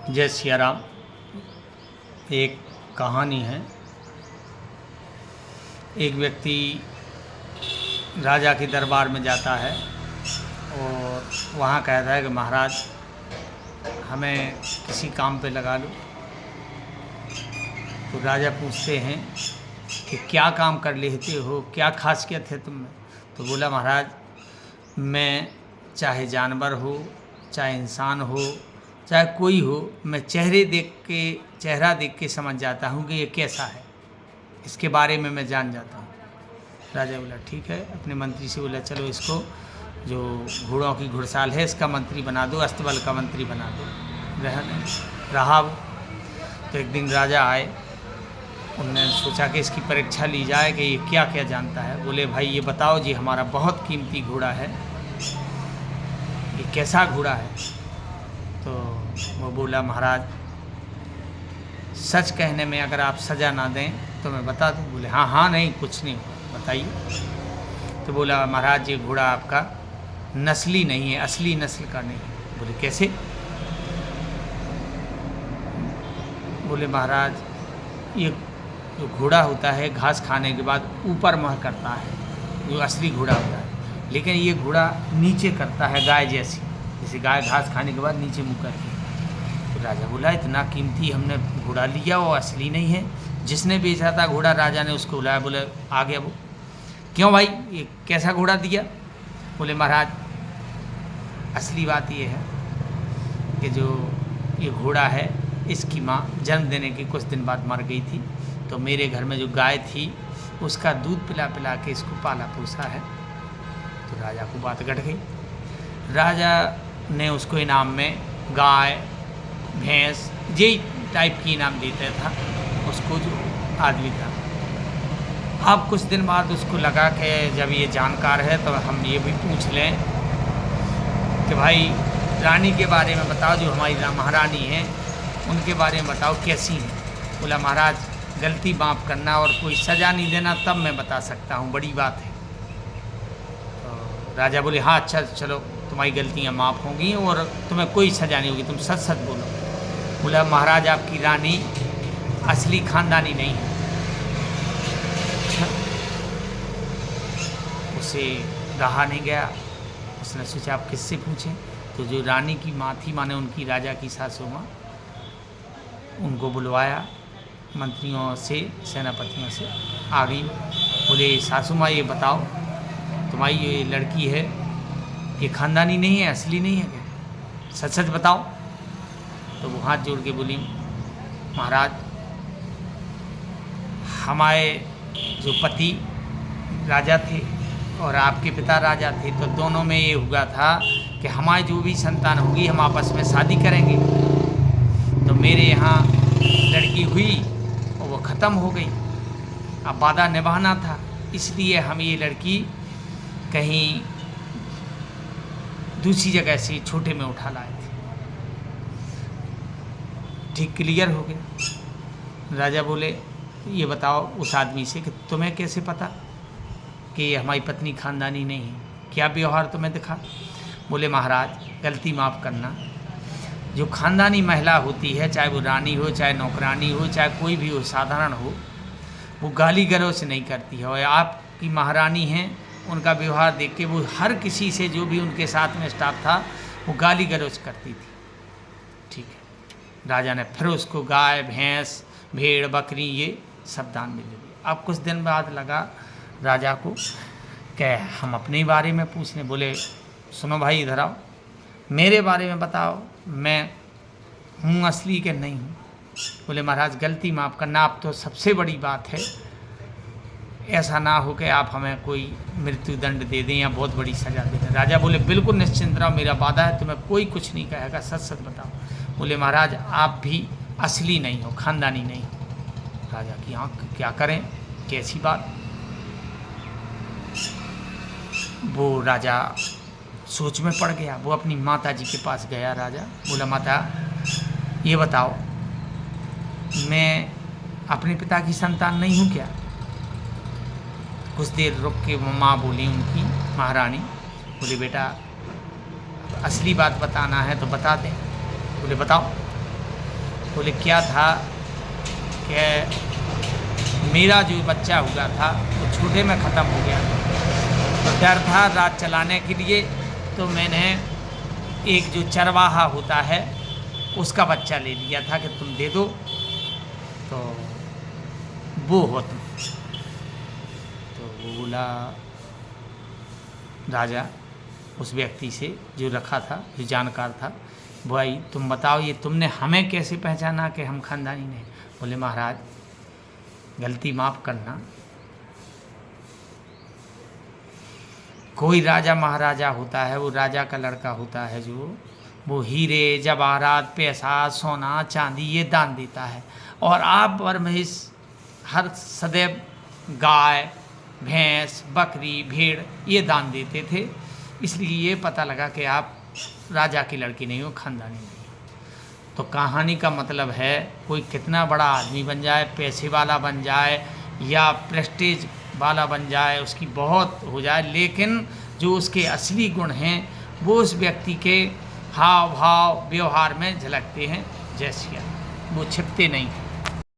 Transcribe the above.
जय सिया राम। एक कहानी है। एक व्यक्ति राजा के दरबार में जाता है और वहाँ कहता है कि महाराज हमें किसी काम पे लगा लो। तो राजा पूछते हैं कि क्या काम कर लेते हो, क्या खासियत है तुम में। तो बोला महाराज मैं चाहे जानवर हो चाहे इंसान हो चाहे कोई हो, मैं चेहरा देख के समझ जाता हूँ कि ये कैसा है, इसके बारे में मैं जान जाता हूँ। राजा बोला ठीक है। अपने मंत्री से बोला चलो इसको जो घोड़ों की घुड़साल है इसका मंत्री बना दो, अस्तबल का मंत्री बना दो। रहा वो। तो एक दिन राजा आए, उन्होंने सोचा कि इसकी परीक्षा ली जाए कि ये क्या क्या जानता है। बोले भाई ये बताओ जी, हमारा बहुत कीमती घोड़ा है, ये कैसा घोड़ा है। तो वो बोला महाराज सच कहने में अगर आप सज़ा ना दें तो मैं बता दूं। बोले हाँ हाँ नहीं कुछ नहीं होगा, बताइए। तो बोला महाराज ये घोड़ा आपका नस्ली नहीं है, असली नस्ल का नहीं है। बोले कैसे। बोले महाराज ये जो घोड़ा होता है घास खाने के बाद ऊपर मुँह करता है, जो असली घोड़ा होता है, लेकिन ये घोड़ा नीचे करता है गाय जैसे गाय घास खाने के बाद नीचे मुँह करती है। तो राजा बोला इतना कीमती हमने घोड़ा लिया वो असली नहीं है। जिसने बेचा था घोड़ा राजा ने उसको बुलाया, बोले आ गया वो, क्यों भाई ये कैसा घोड़ा दिया। बोले महाराज असली बात ये है कि जो ये घोड़ा है इसकी माँ जन्म देने के कुछ दिन बाद मर गई थी, तो मेरे घर में जो गाय थी उसका दूध पिला पिला के इसको पाला पोसा है। तो राजा को बात गढ़ गई। राजा ने उसको इनाम में गाय भैंस यही टाइप की इनाम देता था उसको जो आदमी था। अब कुछ दिन बाद उसको लगा कि जब ये जानकार है तो हम ये भी पूछ लें कि भाई रानी के बारे में बताओ, जो हमारी महारानी है उनके बारे में बताओ कैसी हैं। बोला महाराज गलती माफ़ करना और कोई सज़ा नहीं देना तब मैं बता सकता हूँ, बड़ी बात है। तो राजा बोले हाँ अच्छा चलो तुम्हारी गलतियाँ माफ़ होंगी और तुम्हें कोई सज़ा नहीं होगी, तुम सच सच बोलो। बोला महाराज आपकी रानी असली खानदानी नहीं है। अच्छा। उसे रहा नहीं गया, उसने सोचा आप किससे पूछें। तो जो रानी की माँ थी, माने उनकी राजा की सासू माँ, उनको बुलवाया मंत्रियों से सेनापतियों से। आ गई। बोले सासू माँ ये बताओ तुम्हारी ये लड़की है ये खानदानी नहीं है, असली नहीं है क्या, सच सच बताओ। तो वो हाथ जोड़ के बोली महाराज हमारे जो पति राजा थे और आपके पिता राजा थे, तो दोनों में ये हुआ था कि हमारी जो भी संतान होगी हम आपस में शादी करेंगे। तो मेरे यहाँ लड़की हुई और वो ख़त्म हो गई। अब वादा निभाना था, इसलिए हम ये लड़की कहीं दूसरी जगह से छोटे में उठा लाए थे। ठीक क्लियर हो गया। राजा बोले ये बताओ उस आदमी से कि तुम्हें कैसे पता कि ये हमारी पत्नी खानदानी नहीं है, क्या व्यवहार तुम्हें दिखा। बोले महाराज गलती माफ़ करना, जो खानदानी महिला होती है चाहे वो रानी हो चाहे नौकरानी हो चाहे कोई भी हो साधारण हो, वो गाली गलौज नहीं करती है। और आपकी महारानी हैं उनका व्यवहार देख के वो हर किसी से जो भी उनके साथ में स्टाफ था वो गाली गलौज करती थी। ठीक है। राजा ने फिर उसको गाय भैंस भेड़ बकरी ये सब दान में दे दिए। अब कुछ दिन बाद लगा राजा को कि हम अपने बारे में पूछने। बोले सुनो भाई इधर आओ, मेरे बारे में बताओ मैं हूँ असली के नहीं हूँ। बोले महाराज गलती माफ़ करना, आप तो सबसे बड़ी बात है, ऐसा ना हो कि आप हमें कोई मृत्यु दंड दे दें या बहुत बड़ी सज़ा दे दें। राजा बोले बिल्कुल निश्चिंत रहो, मेरा वादा है तुम्हें कोई कुछ नहीं कहेगा, सच सच बताओ। बोले महाराज आप भी असली नहीं हो, खानदानी नहीं हो। राजा की आँख क्या करें, कैसी बात। वो राजा सोच में पड़ गया। वो अपनी माता जी के पास गया राजा। बोला माता ये बताओ मैं अपने पिता की संतान नहीं हूँ क्या। कुछ देर रुक के माँ बोली उनकी महारानी, बोले बेटा असली बात बताना है तो बता दें। बोले बताओ। बोले क्या था कि मेरा जो बच्चा हुआ था वो छोटे में ख़त्म हो गया, तो डर था राज चलाने के लिए, तो मैंने एक जो चरवाहा होता है उसका बच्चा ले लिया था कि तुम दे दो तो वो हो तुम। तो वो बोला राजा उस व्यक्ति से जो रखा था, जो जानकार था, भाई तुम बताओ ये तुमने हमें कैसे पहचाना कि हम खानदानी नहीं? बोले महाराज गलती माफ़ करना, कोई राजा महाराजा होता है, वो राजा का लड़का होता है जो वो हीरे जवाहरात पैसा सोना चांदी ये दान देता है, और आप और महेश हर सदैव गाय भैंस बकरी भेड़ ये दान देते थे, इसलिए ये पता लगा कि आप राजा की लड़की नहीं हो, खानदानी नहीं हो। तो कहानी का मतलब है कोई कितना बड़ा आदमी बन जाए, पैसे वाला बन जाए या प्रेस्टीज वाला बन जाए, उसकी बहुत हो जाए, लेकिन जो उसके असली गुण हैं वो उस व्यक्ति के हाव भाव व्यवहार में झलकते हैं, जैसे वो छिपते नहीं।